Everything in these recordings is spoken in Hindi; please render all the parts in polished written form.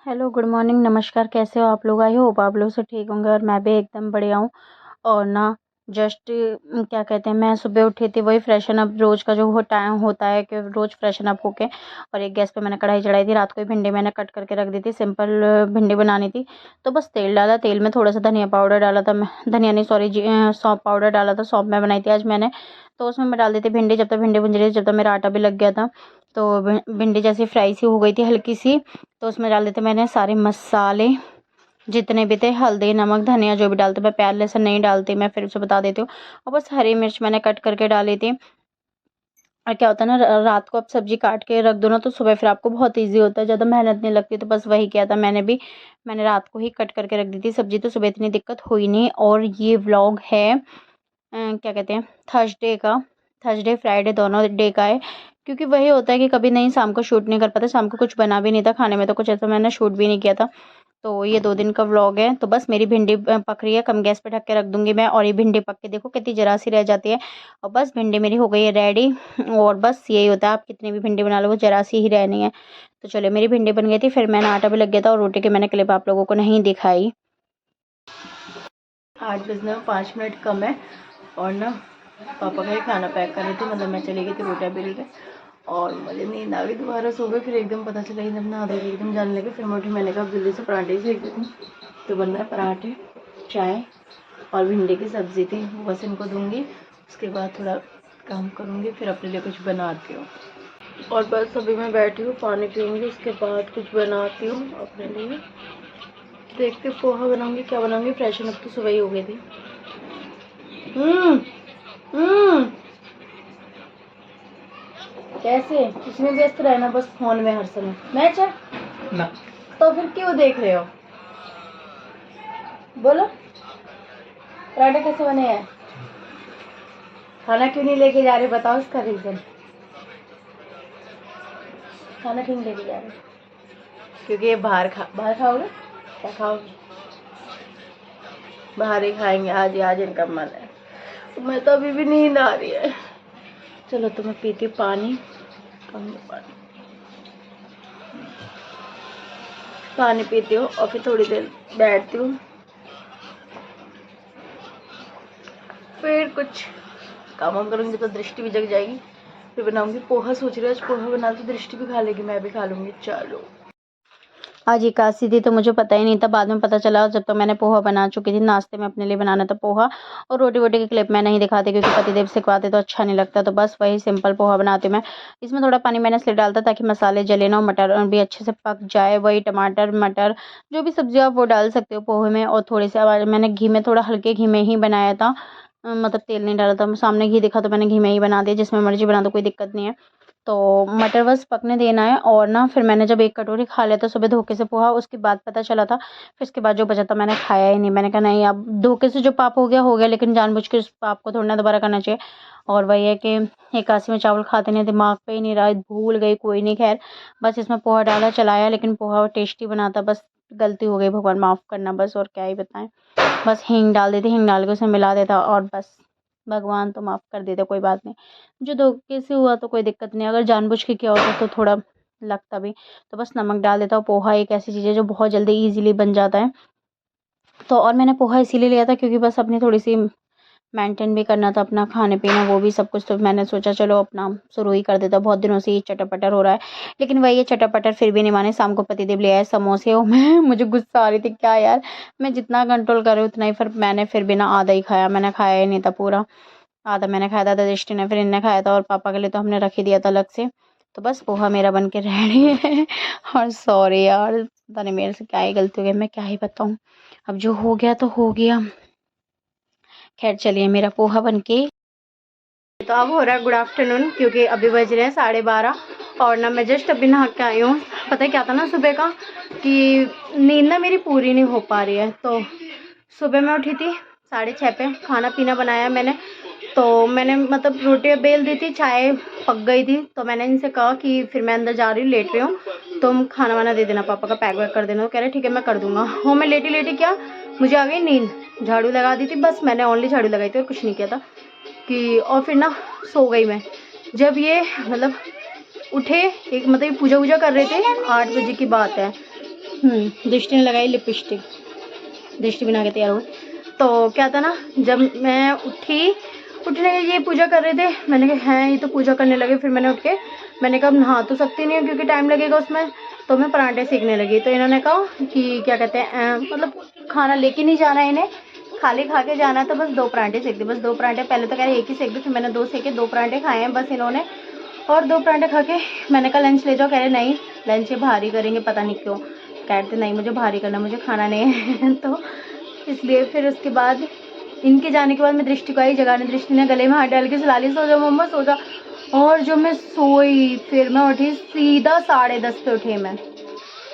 हेलो, गुड मॉर्निंग, नमस्कार। कैसे हो आप लोग? आई होप आप लोग सब ठीक होंगे और मैं भी एकदम बढ़िया हूँ। और ना जस्ट क्या कहते हैं, मैं सुबह उठी थी, वही फ्रेशन अप रोज़ का जो वो टाइम होता है कि रोज़ फ्रेशन अप होके और एक गैस पे मैंने कढ़ाई चढ़ाई थी। रात को ही भिंडी मैंने कट करके रख दी थी, सिंपल भिंडी बनानी थी। तो बस तेल डाला, तेल में थोड़ा सा धनिया पाउडर डाला था, मैं धनिया नहीं सॉरी सौंफ पाउडर डाला था, सौंफ में बनाई थी आज मैंने। तो उसमें मैं डाल दी थी भिंडी। जब तक भिंडी भुंज रही थी, जब तक मेरा आटा भी लग गया था, तो भिंडी जैसी फ्राई सी हो गई थी हल्की सी। तो उसमें डाल देते मैंने सारे मसाले जितने भी थे, हल्दी नमक धनिया जो भी डालते। मैं प्याज लहसुन नहीं डालती, मैं फिर से बता देती हूँ। और बस हरी मिर्च मैंने कट करके डाली थी। और क्या होता है ना, रात को आप सब्जी काट के रख दो ना, तो सुबह फिर आपको बहुत ईजी होता है, ज़्यादा मेहनत नहीं लगती। तो बस वही किया था मैंने भी। मैंने रात को ही कट करके रख दी थी सब्जी, तो सुबह इतनी दिक्कत हुई नहीं। और ये व्लॉग है क्या कहते हैं, थर्सडे का। थर्सडे फ्राइडे दोनों डे का है, क्योंकि वही होता है कि कभी नहीं शाम को शूट नहीं कर पाते। शाम को कुछ बना भी नहीं था खाने में, तो कुछ ऐसा मैंने शूट भी नहीं किया था। तो ये 2 दिन का व्लॉग है। तो बस मेरी भिंडी पक रही है, कम गैस पे ढक के रख दूंगी मैं। और ये भिंडी पक के देखो कितनी जरा सी रह जाती है। और बस भिंडी मेरी हो गई है रेडी। और बस यही होता है, आप कितनी भी भिंडी बना लो वो जरा सी ही रहनी है। तो चलो, मेरी भिंडी बन गई थी, फिर मैंने आटा भी लग गया था। और रोटी की मैंने क्लिप आप लोगों को नहीं दिखाई। 8 बजने में 5 मिनट कम है। और ना पापा का ही खाना पैक कर रही थी, मतलब मैं चली गई थी रोटियाँ बेल के। और मुझे नींद आ गई, दोबारा सो गई। फिर एकदम पता चला एकदम नहा धो के एकदम जाने लगे। फिर मैं उठी, मैंने कहा जल्दी से पराठे सेक देती हूँ। तो बन रहा है पराठे, चाय और भिंडी की सब्ज़ी थी, वो बस इनको दूँगी। उसके बाद थोड़ा काम करूँगी, फिर अपने लिए कुछ बनाती हूँ। और बस अभी मैं बैठी हूँ, पानी पीऊँगी, उसके बाद कुछ बनाती हूँ अपने लिए। देखते पोहा बनाऊँगी, क्या बनाऊँगी। फ्रेशन अप तो सुबह ही हो गई थी। कैसे इसमें व्यस्त रहना बस फोन में हर समय। मैच है ना, तो फिर क्यों देख रहे हो? बोलो, पराठे कैसे बने हैं? खाना क्यों नहीं लेके जा रहे, बताओ इसका रीजन। खाना क्यों नहीं लेके जा रहे? क्योंकि ये बाहर खाओगे। क्या खाओगे? बाहर ही खाएंगे आज। आज इनका मन है। तो मैं तो अभी भी नींद आ रही है। चलो, तो मैं पीती हूँ पानी। पानी पीती हूँ और फिर थोड़ी देर बैठती हूँ, फिर कुछ काम वाम करूँगी, तो दृष्टि भी जग जाएगी। फिर बनाऊंगी पोहा। सोच रही हूँ आज पोहा बना तो दृष्टि भी खा लेगी, मैं भी खा लूँगी। चलो, आज एकादशी थी तो मुझे पता ही नहीं था, बाद में पता चला जब तो मैंने पोहा बना चुकी थी। नाश्ते में अपने लिए बनाना था पोहा। और रोटी वोटी की क्लिप मैं नहीं दिखाती, क्योंकि पतिदेव सिखवाते तो अच्छा नहीं लगता। तो बस वही सिंपल पोहा बनाती हूँ मैं। इसमें थोड़ा पानी मैंने इसलिए डालता ताकि मसाले जले ना, और मटर भी अच्छे से पक जाए। वही टमाटर मटर जो भी सब्जी आप वो डाल सकते हो पोहे में। और थोड़ी सी मैंने घी में, थोड़ा हल्के घी में ही बनाया था, मतलब तेल नहीं डाला था। सामने घी दिखा तो मैंने घी में ही बना दिया। जिसमें मर्जी बना दो, कोई दिक्कत नहीं है। तो मटर बस पकने देना है। और ना फिर मैंने जब 1 कटोरी खा लिया था सुबह धोखे से पोहा, उसके बाद पता चला था। फिर उसके बाद जो बचा था मैंने खाया ही नहीं। मैंने कहा नहीं, अब धोखे से जो पाप हो गया हो गया, लेकिन जानबूझ के उस पाप को थोड़ा ना दोबारा करना चाहिए। और वही है कि एकादशी में चावल खाते नहीं, दिमाग पे ही नहीं रहा, भूल गई। कोई नहीं, खैर बस इसमें पोहा डाला चलाया, लेकिन पोहा टेस्टी बना था। बस गलती हो गई, भगवान माफ़ करना बस, और क्या ही बताएं। बस हींग डाल देती, हींग डाल के उसमें मिला देता, और बस भगवान तो माफ़ कर देते, कोई बात नहीं। जो धोखे से हुआ तो कोई दिक्कत नहीं, अगर जानबूझ के किया होता तो थोड़ा लगता भी। तो बस नमक डाल देता हूँ। पोहा एक ऐसी चीज़ है जो बहुत जल्दी ईजिली बन जाता है। तो और मैंने पोहा इसीलिए लिया था क्योंकि बस अपनी थोड़ी सी मेंटेन भी करना था, अपना खाने पीना वो भी सब कुछ। तो मैंने सोचा चलो अपना शुरू ही कर देता। बहुत दिनों से ये चटर-पटर हो रहा है, लेकिन वही है, चटर-पटर फिर भी नहीं माने। शाम को पतिदेव ले आए समोसे, और मैं मुझे गुस्सा आ रही थी, क्या यार, मैं जितना कंट्रोल कर रही हूँ उतना ही। फिर मैंने फिर भी ना आधा ही खाया, मैंने खाया ही नहीं था पूरा। आधा मैंने खाया था, दृष्टि ने, फिर इनने खाया था, और पापा के लिए तो हमने रख ही दिया था अलग से। तो बस पोहा मेरा बन के रेडी है। और सॉरी यार, पता नहीं मेरे से क्या ही गलती हो गई, मैं क्या ही बताऊँ। अब जो हो गया तो हो गया। खैर चलिए, मेरा पोहा बन के तो अब हो रहा है गुड आफ्टरनून, क्योंकि अभी बज रहे हैं 12:30। और ना मैं जस्ट अभी नहा के आई हूँ। पता है क्या था ना सुबह का, कि नींद ना मेरी पूरी नहीं हो पा रही है। तो सुबह मैं उठी थी 6:30 पे, खाना पीना बनाया मैंने। तो मैंने मतलब रोटियाँ बेल दी थी, चाय पक गई थी। तो मैंने इनसे कहा कि फिर मैं अंदर जा रही हूँ, लेट रही हूँ, तुम खाना वाना दे देना, पापा का पैक वैक कर देना। तो कह रहे ठीक है मैं कर दूँगा। वो मैं लेटी लेटी क्या, मुझे आ गई नींद। झाड़ू लगा दी थी, बस मैंने ओनली झाड़ू लगाई थी और कुछ नहीं किया था कि। और फिर ना सो गई मैं। जब ये मतलब उठे, एक मतलब ये पूजा वूजा कर रहे थे, 8 बजे की बात है। दृष्टि ने लगाई लिपस्टिक, दृष्टि बना के तैयार हुई। तो क्या था ना, जब मैं उठने के ये पूजा कर रहे थे, मैंने कहा हैं ये तो पूजा करने लगे। फिर मैंने उठ के मैंने कहा नहा तो सकती नहीं है क्योंकि टाइम लगेगा उसमें, तो मैं पराठे सेकने लगी। तो इन्होंने कहा कि क्या कहते हैं मतलब खाना लेके नहीं जाना है इन्हें, खाली खा के जाना है, तो बस 2 पराठे सेक दे, बस 2 पराठे। पहले तो कह रहे एक ही सेक दो, फिर मैंने 2 सेके, 2 पराठे खाए हैं बस इन्होंने। और 2 पराठे खा के मैंने कहा लंच ले जाओ, कह रहे नहीं लंच ये भारी करेंगे, पता नहीं क्यों कह रहे थे नहीं मुझे भारी करना, मुझे खाना नहीं है तो इसलिए फिर उसके बाद इनके जाने के बाद मैं दृष्टि को आई जगाने। दृष्टि ने गले में हाथ डाल के सुला ली, सो जा मम्मा सो जा। और जो मैं सोई, फिर मैं उठी सीधा 10:30 पे उठी मैं।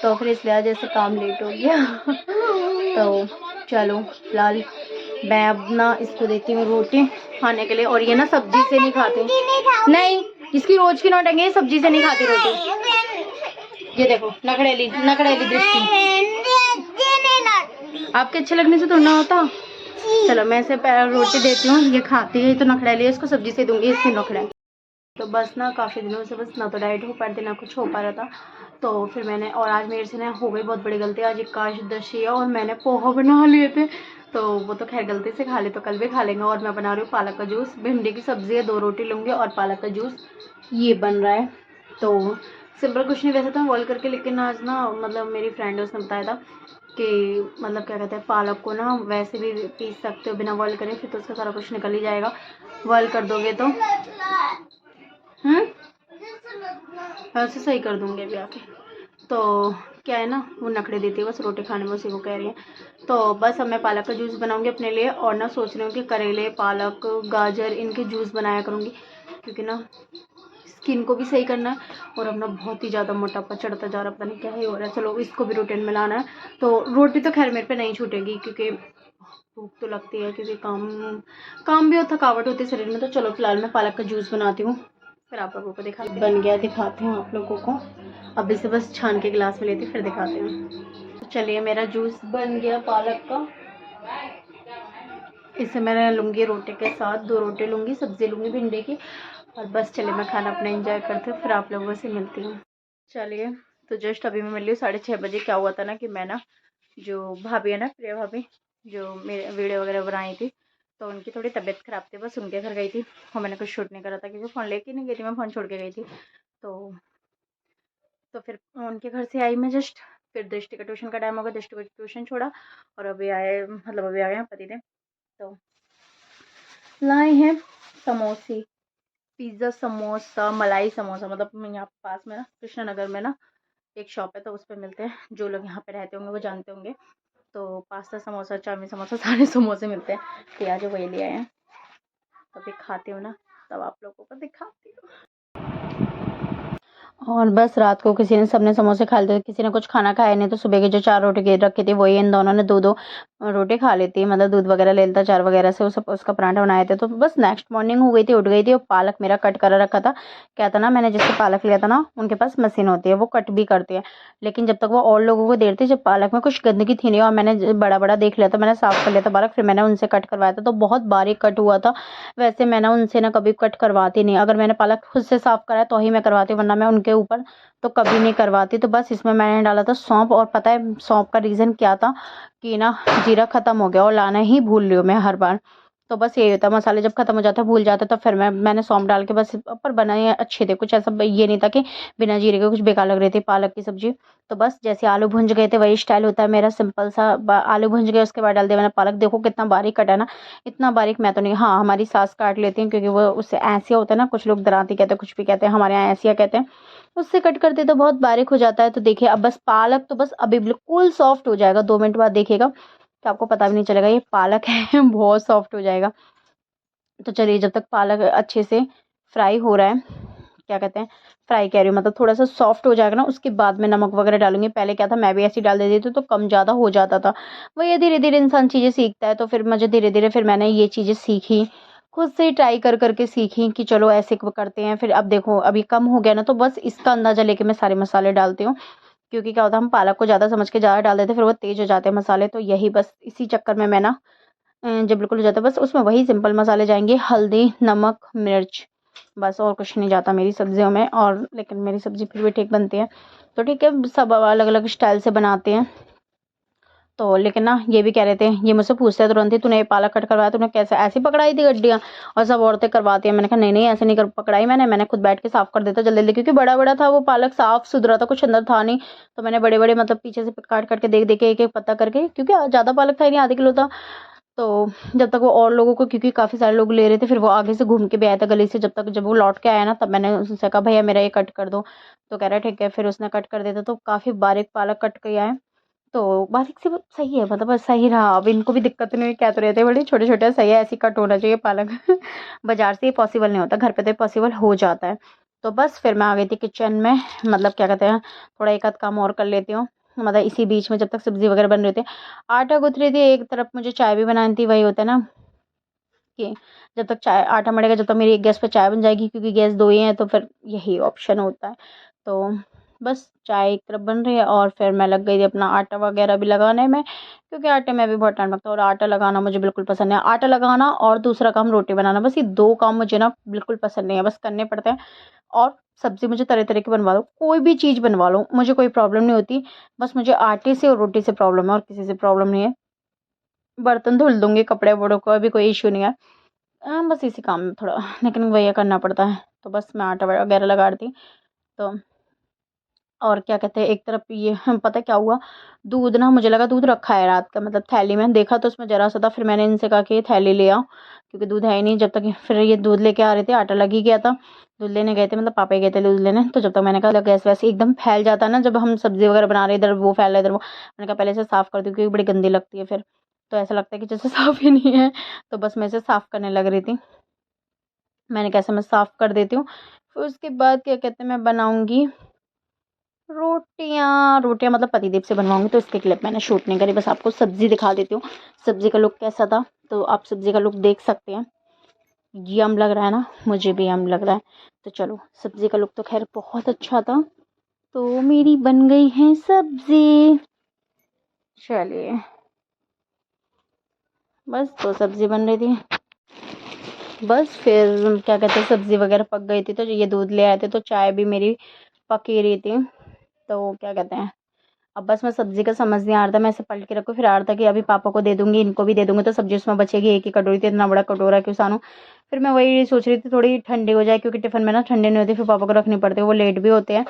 तो फिर इसलिए आज ऐसे काम लेट हो गया तो चलो फिलहाल मैं अब ना इसको देती हूँ रोटी खाने के लिए। और ये ना सब्जी से नहीं खाते, नहीं इसकी रोज की नौटंकी है, सब्जी से नहीं खाती रोटी। ये देखो नखड़ेली नखड़ेली दृष्टि, आपके अच्छे लगने से थोड़ा होता। चलो मैं इसे रोटी देती हूँ, ये खाती है, तो नखड़ेली है, इसको सब्जी से दूंगी, इसकी नखड़ा। तो बस ना काफ़ी दिनों से बस ना तो डाइट हो पा रही थी ना कुछ हो पा रहा था। तो फिर मैंने, और आज मेरे से ना हो गई बहुत बड़ी गलती। आज एकादशी है और मैंने पोहा बना लिए थे, तो वो तो खैर गलती से खा ले, तो कल भी खा लेंगे। और मैं बना रही हूँ पालक का जूस, भिंडी की सब्ज़ी है, 2 रोटी लूँगी और पालक का जूस ये बन रहा है। तो सिंपल कुछ नहीं, वैसे तो मैं बॉयल करके, लेकिन आज ना मतलब मेरी फ्रेंड है उसने बताया था कि मतलब क्या कहते हैं पालक को ना वैसे भी पीस सकते हो बिना बॉयल करें, फिर तो उसका सारा कुछ निकल ही जाएगा, बॉयल कर दोगे तो। ऐसे सही कर दूँगी अभी आके। तो क्या है ना, वो नखड़े देती है बस रोटी खाने में, उसी को कह रही है। तो बस अब मैं पालक का जूस बनाऊंगी अपने लिए, और ना सोच रही हूँ कि करेले पालक गाजर इनके जूस बनाया करूँगी, क्योंकि ना स्किन को भी सही करना है। और अब ना बहुत ही ज़्यादा मोटापा चढ़ता जा रहा, पता नहीं क्या ही हो रहा है। चलो इसको भी रूटीन में लाना है। तो रोटी तो खैर मेरे पे नहीं छूटेगी, क्योंकि भूख तो लगती है, क्योंकि काम भी और थकावट होती है शरीर में। तो चलो फिलहाल मैं पालक का जूस बनाती हूँ, फिर आप लोगों को बन गया दिखाते हैं आप लोगों को। अब इसे बस छान के गिलास में लेती फिर दिखाते हैं। तो चलिए मेरा जूस बन गया पालक का। इसे मैं लूँगी रोटी के साथ, 2 रोटी लूँगी, सब्ज़ी लूँगी भिंडी की, और बस चलिए मैं खाना अपना एंजॉय करती हूँ, फिर आप लोगों से मिलती हूँ। चलिए तो जस्ट अभी मैं मिल रही हूँ 6:30 बजे। क्या हुआ था ना कि मैं ना, जो भाभी है ना प्रिया भाभी, जो मेरे वीडियो वगैरह बनाई थी, तो उनकी थोड़ी तबीयत ख़राब थी, बस उनके घर गई थी। और मैंने कुछ शूट नहीं करा था क्योंकि फ़ोन लेके नहीं गई थी, मैं फ़ोन छोड़ के गई थी। तो फिर उनके घर से आई मैं जस्ट, फिर दृष्टि का ट्यूशन का टाइम हो गया, दृष्टि को ट्यूशन छोड़ा, और अभी आए, मतलब अभी आ गए हैं पतिदेव। तो लाए हैं समोसे, पिज़्ज़ा समोसा, मलाई समोसा। मतलब यहाँ पास में ना कृष्णा नगर में ना एक शॉप है, तो उस पर मिलते हैं, जो लोग यहाँ पे रहते होंगे वो जानते होंगे। तो पास्ता समोसा चाउमीन समोसा सारे समोसे मिलते हैं, तो आज वही ले आए हैं। अभी खाती हूँ ना, तब आप लोगों को दिखाती हूँ। और बस रात को किसी ने, सबने समोसे खा लिए, किसी ने कुछ खाना खाया नहीं, तो सुबह की जो 4 रोटी रखी थी वही इन दोनों ने 2-2 रोटी खा ली थी, मतलब दूध वगैरह ले लेता, चार वगैरह से उसका पराठा बनाए थे। तो बस नेक्स्ट मॉर्निंग हो गई थी, उठ गई थी, और पालक मेरा कट कर रखा था। क्या था ना, मैंने जिससे पालक लिया था ना, उनके पास मशीन होती है, वो कट भी करती है, लेकिन जब तक वो और लोगों को देर थी, जब पालक में कुछ गंदगी थी नहीं, और मैंने बड़ा बड़ा देख लिया था, मैंने साफ़ कर लिया था पालक, फिर मैंने उनसे कट करवाया था, तो बहुत बारीक कट हुआ था। वैसे मैं ना उनसे ना कभी कट करवाती नहीं, अगर मैंने पालक खुद से साफ़ कराया तो ही मैं करवाती हूँ, वरना मैं उनके ऊपर तो कभी नहीं करवाती। तो बस इसमें मैंने डाला था सौंफ, और पता है सौंफ का रीज़न क्या था कि ना जीरा ख़त्म हो गया और लाना ही भूल रही हूँ मैं हर बार। तो बस यही होता है, मसाले जब ख़त्म हो जाते हैं भूल जाते हैं, तो फिर मैंने सौंफ डाल के बस, पर बनाए अच्छे थे, कुछ ऐसा ये नहीं था कि बिना जीरे के कुछ बेकार लग रही थी पालक की सब्ज़ी। तो बस जैसे आलू भुंज गए थे वही स्टाइल होता है मेरा, सिंपल सा। आलू भुंज गए उसके बाद डाल दिया मैंने पालक। देखो कितना बारीक कटा है ना, इतना बारीक मैं तो नहीं, हाँ हमारी सास काट लेती हैं, क्योंकि वो उससे ऐसिया होता है ना, कुछ लोग दरांती कहते हैं, कुछ भी कहते हैं, हमारे यहाँ ऐसिया कहते हैं, उससे कट करते तो बहुत बारीक हो जाता है। तो देखिए अब बस पालक तो बस अभी बिल्कुल सॉफ्ट हो जाएगा, 2 मिनट बाद देखिएगा तो आपको पता भी नहीं चलेगा ये पालक है बहुत सॉफ्ट हो जाएगा। तो चलिए जब तक पालक अच्छे से फ्राई हो रहा है, क्या कहते हैं फ्राई कह रही हूँ, मतलब थोड़ा सा सॉफ्ट हो जाएगा ना, उसके बाद मैं नमक वगैरह डालूंगी। पहले क्या था, मैं भी ऐसी डाल देती थी तो कम ज़्यादा हो जाता था। वही धीरे धीरे इंसान चीज़ें सीखता है, तो फिर मुझे धीरे धीरे फिर मैंने ये चीज़ें सीखी, खुद से ट्राई कर करके सीखी कि चलो ऐसे करते हैं। फिर अब देखो अभी कम हो गया ना, तो बस इसका अंदाज़ा लेके मैं सारे मसाले डालती हूँ, क्योंकि क्या होता है हम पालक को ज़्यादा समझ के ज़्यादा डाल देते हैं, फिर वो तेज़ हो जाते हैं मसाले। तो यही बस इसी चक्कर में मैं ना जब बिल्कुल हो जाता है, बस उसमें वही सिंपल मसाले जाएंगे, हल्दी नमक मिर्च, बस और कुछ नहीं जाता मेरी सब्जियों में। और लेकिन मेरी सब्ज़ी फिर भी ठीक बनती है। तो ठीक है, सब अलग अलग स्टाइल से बनाते हैं। तो लेकिन ना ये भी कह रहे थे, ये मुझसे पूछते हैं तुरंत ही, तूने ये पालक कट करवाया, तूने कैसे ऐसे पकड़ाई थी गड्डियाँ? और सब औरतें करवाती हैं। मैंने कहा नहीं नहीं, ऐसे नहीं कर पकड़ाई मैंने खुद बैठ के साफ कर देता जल्दी जल्दी, क्योंकि बड़ा बड़ा था वो पालक, साफ सुथरा था, कुछ अंदर था नहीं। तो मैंने बड़े बड़े मतलब पीछे से काट काट के देख देख के एक एक पत्ता करके, क्योंकि ज़्यादा पालक था ही नहीं, आधे किलो था। तो जब तक वो और लोगों को, क्योंकि काफ़ी सारे लोग ले रहे थे, फिर वो आगे से घूम के भी आया था गली से, जब वो लौट के आया ना, तब मैंने उससे कहा भैया मेरा ये कट कर दो। तो कह रहा है ठीक है, फिर उसने कट कर दिया था। तो काफ़ी बारीक पालक कट के आए। तो बारीक से वो सही है, मतलब बस सही रहा। अब इनको भी दिक्कत नहीं हुई, कह तो रहते हैं बड़े छोटे छोटे, सही है, ऐसे ही कट होना चाहिए पालक। बाजार से ये पॉसिबल नहीं होता, घर पे तो पॉसिबल हो जाता है। तो बस फिर मैं आ गई थी किचन में, मतलब क्या कहते हैं, थोड़ा एक आध काम और कर लेती हूँ, मतलब इसी बीच में जब तक सब्जी वगैरह बन रही थी। आटा गूँथ रही थी, एक तरफ मुझे चाय भी बनानी थी। वही होता है ना कि जब तक चाय आटा मळेगा, जब तक मेरी एक गैस पे चाय बन जाएगी, क्योंकि गैस दो ही हैं, तो फिर यही ऑप्शन होता है। तो बस चाय एक तरफ बन रही है और फिर मैं लग गई थी अपना आटा वगैरह भी लगाने में, क्योंकि आटे में भी बहुत टाइम लगता है और आटा लगाना मुझे बिल्कुल पसंद है। आटा लगाना और दूसरा काम रोटी बनाना, बस ये दो काम मुझे ना बिल्कुल पसंद नहीं है, बस करने पड़ते हैं। और सब्जी मुझे तरह तरह की बनवा लो, कोई भी चीज़ बनवा लो, मुझे कोई प्रॉब्लम नहीं होती। बस मुझे आटे से और रोटी से प्रॉब्लम है, और किसी से प्रॉब्लम नहीं है। बर्तन धुल दूंगी, कपड़े वपड़ों का भी कोई इशू नहीं है। बस इसी काम में थोड़ा, लेकिन भैया करना पड़ता है। तो बस मैं आटा वगैरह लगा रही थी। तो और क्या कहते हैं, एक तरफ ये पता है क्या हुआ, दूध ना, मुझे लगा दूध रखा है रात का, मतलब थैली में देखा तो उसमें जरा सा था। फिर मैंने इनसे कहा कि ये थैली ले आओ, क्योंकि दूध है ही नहीं जब तक। फिर ये दूध लेके आ रहे थे, आटा लग ही गया था। दूध लेने गए थे, मतलब पापा ही गए थे दूध लेने। तो जब तक मैंने कहा गैस वैसे एकदम फैल जाता है ना, जब हम सब्जी वगैरह बना रहे, इधर वो फैल रहा है, इधर वो, मैंने कहा पहले से साफ़ कर दूँ, क्योंकि बड़ी गंदी लगती है फिर। तो ऐसा लगता है कि जैसे साफ़ ही नहीं है। तो बस मैं इसे साफ़ करने लग रही थी। मैंने कहा मैं साफ़ कर देती हूँ। फिर उसके बाद क्या कहते हैं, मैं बनाऊँगी रोटियाँ। रोटियाँ मतलब पतिदेव से बनवाऊँगी, तो इसके क्लिप मैंने शूट नहीं करी, बस आपको सब्ज़ी दिखा देती हूँ। सब्ज़ी का लुक कैसा था, तो आप सब्ज़ी का लुक देख सकते हैं। यम लग रहा है ना, मुझे भी यम लग रहा है। तो चलो, सब्ज़ी का लुक तो खैर बहुत अच्छा था। तो मेरी बन गई है सब्ज़ी। चलिए, बस तो सब्ज़ी बन रही थी। बस फिर क्या कहते हैं, सब्ज़ी वगैरह पक गई थी, तो ये दूध ले आए थे, तो चाय भी मेरी पक ही रही थी। तो क्या कहते हैं, अब बस मैं सब्ज़ी का समझ नहीं आ रहा था, मैं इसे पलट के रखूँ, फिर आ रहा था कि अभी पापा को दे दूँगी, इनको भी दे दूँगी, तो सब्ज़ी उसमें बचेगी। एक ही कटोरी थी, इतना बड़ा कटोरा क्यों सानूँ। फिर मैं वही सोच रही थी थोड़ी ठंडी हो जाए, क्योंकि टिफ़िन में ना ठंडी नहीं होती, फिर पापा को रखनी पड़ती है, वो लेट भी होते हैं।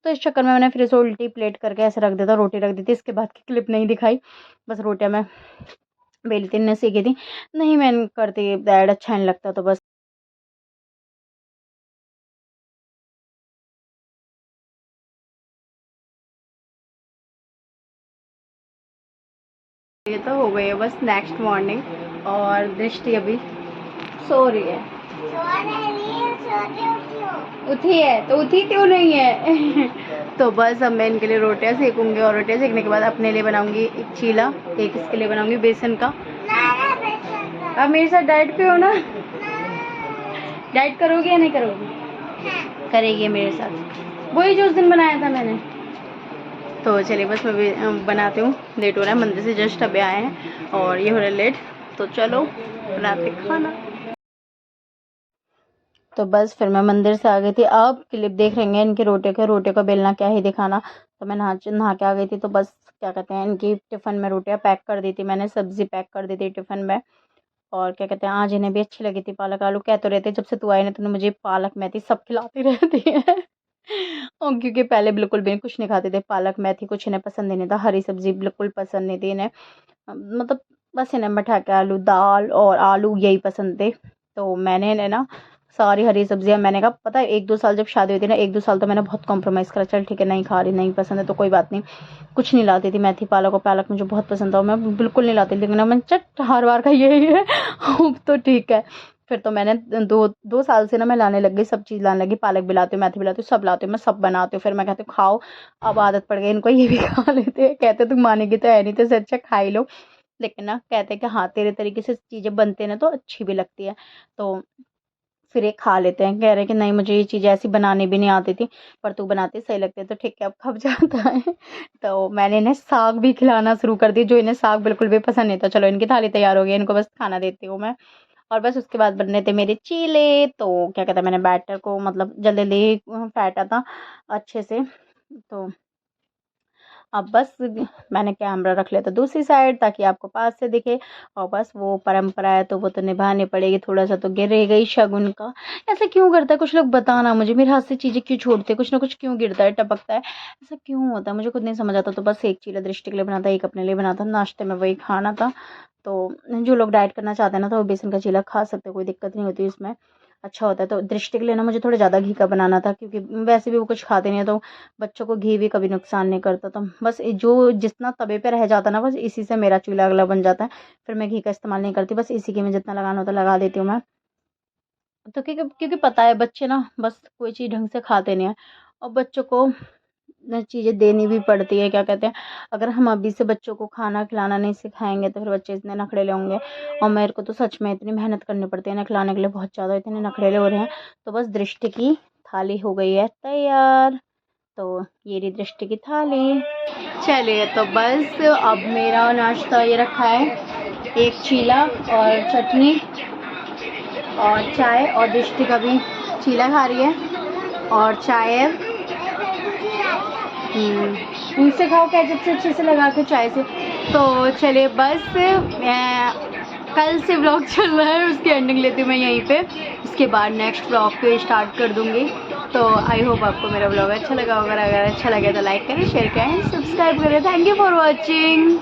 तो इस चक्कर में मैंने फिर इसे उल्टी प्लेट करके ऐसे रख दिया था, रोटी रख दी थी। इसके बाद की क्लिप नहीं दिखाई। बस रोटियाँ मैं बेलती नहीं सीखी थी। नहीं, मैं करती ऐड अच्छा नहीं लगता, तो बस ये तो हो गई है बस नेक्स्ट मॉर्निंग। और दृष्टि अभी सो रही है। उठी है तो उठी क्यों नहीं है। तो बस अब मैं इनके लिए रोटियां सेकूंगी, और रोटियां सेकने के बाद अपने लिए बनाऊंगी एक चीला, एक इसके लिए बनाऊंगी बेसन का। अब मेरे साथ डाइट पे हो ना, डाइट करोगी या नहीं करोगी? करेगी मेरे साथ, वही जो उस दिन बनाया था मैंने। तो चलिए, बस मैं भी बनाती हूँ, लेट हो रहा है, मंदिर से जस्ट अभी आए हैं और ये हो रहा है लेट। तो चलो बनाते खाना। तो बस फिर मैं मंदिर से आ गई थी। अब क्लिप देख रहे हैं इनकी रोटी का बेलना क्या ही दिखाना। तो मैं नहा के आ गई थी। तो बस क्या कहते हैं, इनकी टिफ़िन में रोटियां पैक कर दी थी मैंने, सब्ज़ी पैक कर दी थी टिफ़िन में। और क्या कहते हैं, आज इन्हें भी अच्छी लगी थी पालक आलू। कह तो रहते जब से तू आई ना, तूने मुझे पालक मेथी सब खिलाती रहती है। और क्योंकि पहले बिल्कुल भी कुछ नहीं खाते थे, पालक मेथी कुछ इन्हें पसंद ही नहीं था, हरी सब्जी बिल्कुल पसंद नहीं थी इन्हें। मतलब बस इन्हें मठा के आलू, दाल और आलू यही पसंद थे। तो मैंने इन्हें ना सारी हरी सब्जियां, मैंने कहा पता है, 1-2 साल जब शादी हुई थी ना, 1-2 साल तो मैंने बहुत कॉम्प्रोमाइज़ करा, चल ठीक है नहीं खा रही, नहीं पसंद है तो कोई बात नहीं, कुछ नहीं लाती थी मेथी पालक। और पालक मुझे बहुत पसंद था और मैं बिल्कुल नहीं लाती, लेकिन अब मैं चट हर बार का यही है। अब तो ठीक है। फिर तो मैंने 2 साल से ना मैं लाने लग गई, सब चीज़ लाने लगी, पालक भी लाती हूँ, मेथी भी लाती हूँ, सब लाती हूँ, मैं सब बनाती हूँ। फिर मैं कहती हूँ खाओ, अब आदत पड़ गई इनको, ये भी खा लेते हैं। कहते तुम मानेगी तो है नहीं, तो इससे अच्छा खा ही लो। लेकिन ना कहते हैं कि हाँ, तेरे तरीके से चीज़ें बनते हैं ना तो अच्छी भी लगती है। तो फिर ये खा लेते हैं, कह रहे हैं कि नहीं मुझे ये चीज़ें ऐसी बनानी भी नहीं आती थी, पर तू बनाती सही लगती है। तो ठीक है, अब खप जाता है। तो मैंने इन्हें साग भी खिलाना शुरू कर दी, जो इन्हें साग बिल्कुल भी पसंद नहीं था। चलो इनकी थाली तैयार हो गई, इनको बस खाना देती हूँ मैं। और बस उसके बाद बनने थे मेरे चीले। तो क्या कहते हैं, मैंने बैटर को मतलब जल्दी जल्दी फेंटा था अच्छे से। तो अब बस मैंने कैमरा रख लिया था दूसरी साइड ताकि आपको पास से दिखे, और बस वो परंपरा है तो वो तो निभानी पड़ेगी, थोड़ा सा तो गिरेगा ही शगुन का। ऐसा क्यों करता है कुछ लोग, बताना मुझे, मेरे हाथ से चीज़ें क्यों छोड़ते हैं, कुछ ना कुछ क्यों गिरता है टपकता है, ऐसा क्यों होता है मुझे खुद नहीं समझ आता। तो बस एक चीला दृष्टि के लिए बना था, एक अपने लिए बना था, नाश्ते में वही खाना था। तो जो लोग डाइट करना चाहते हैं ना तो वो बेसन का चीला खा सकते हैं, कोई दिक्कत नहीं होती इसमें, अच्छा होता है। तो दृष्टि के लिए ना मुझे थोड़ा ज़्यादा घी का बनाना था, क्योंकि वैसे भी वो कुछ खाते नहीं है, तो बच्चों को घी भी कभी नुकसान नहीं करता। तो बस जो जितना तवे पे रह जाता है ना, बस इसी से मेरा चूल्हा अगला बन जाता है। फिर मैं घी का इस्तेमाल नहीं करती, बस इसी के में जितना लगाना होता है लगा देती हूँ मैं। तो क्योंकि पता है बच्चे ना बस कोई चीज़ ढंग से खाते नहीं है, और बच्चों को चीज़ें देनी भी पड़ती है, क्या कहते हैं, अगर हम अभी से बच्चों को खाना खिलाना नहीं सिखाएंगे तो फिर बच्चे इतने नखरेले होंगे। और मेरे को तो सच में इतनी मेहनत करनी पड़ती है ना खिलाने के लिए, बहुत ज़्यादा इतने नखरेले हो रहे हैं। तो बस दृष्टि की थाली हो गई है तैयार, तो ये रही दृष्टि की थाली। चलिए तो बस अब मेरा नाश्ता ये रखा है, एक चीला और चटनी और चाय, और दृष्टि का भी चीला खा रही है और चाय है। उनसे खाओ केचप से अच्छे से लगा के चाय से। तो चलिए बस कल से व्लॉग चल रहा है, उसकी एंडिंग लेती हूँ मैं यहीं पे, इसके बाद नेक्स्ट व्लॉग पे स्टार्ट कर दूँगी। तो आई होप आपको मेरा व्लॉग अच्छा लगा होगा, अगर अच्छा लगे तो लाइक करें, शेयर करें, सब्सक्राइब करें। Thank you for watching.